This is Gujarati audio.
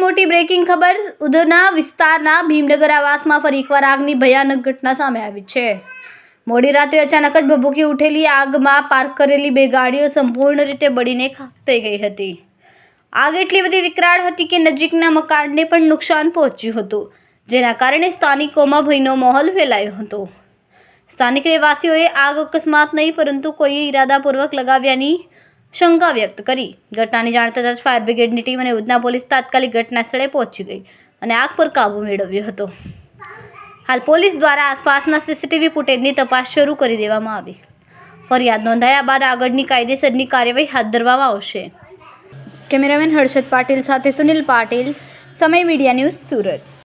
મોટી બ્રેકિંગ ખબર ઉધના વિસ્તારના ભીમનગર આવાસમાં ફરી એકવાર આગની ભયાનક ઘટના સામે આવી છે. મોડી રાત્રે અચાનક જ ભભૂકી ઉઠેલી આગમાં પાર્ક કરેલી 2 ગાડીઓ સંપૂર્ણ રીતે બળીને ખાખ થઈ ગઈ હતી. આગ એટલી બધી વિકરાળ હતી કે નજીકના મકાનને પણ નુકસાન પહોંચ્યું હતું, જેના કારણે સ્થાનિકોમાં ભયનો માહોલ ફેલાયો હતો. સ્થાનિક રહેવાસીઓએ આગ અકસ્માત નહીં પરંતુ કોઈએ ઇરાદાપૂર્વક લગાવ્યાની શંકા વ્યક્ત કરી. ઘટનાની જાણ થતાં જ ફાયર બ્રિગેડની ટીમ અને ઉધના પોલીસ તાત્કાલિક ઘટના સ્થળે પહોંચી ગઈ અને આગ પર કાબૂ મેળવ્યો હતો. હાલ પોલીસ દ્વારા આસપાસના સીસીટીવી ફૂટેજની તપાસ શરૂ કરી દેવામાં આવી. ફરિયાદ નોંધાયા બાદ આગળની કાયદેસરની કાર્યવાહી હાથ ધરવામાં આવશે. કેમેરામેન હર્ષદ પાટીલ સાથે સુનિલ પાટીલ, સમય મીડિયા ન્યૂઝ, સુરત.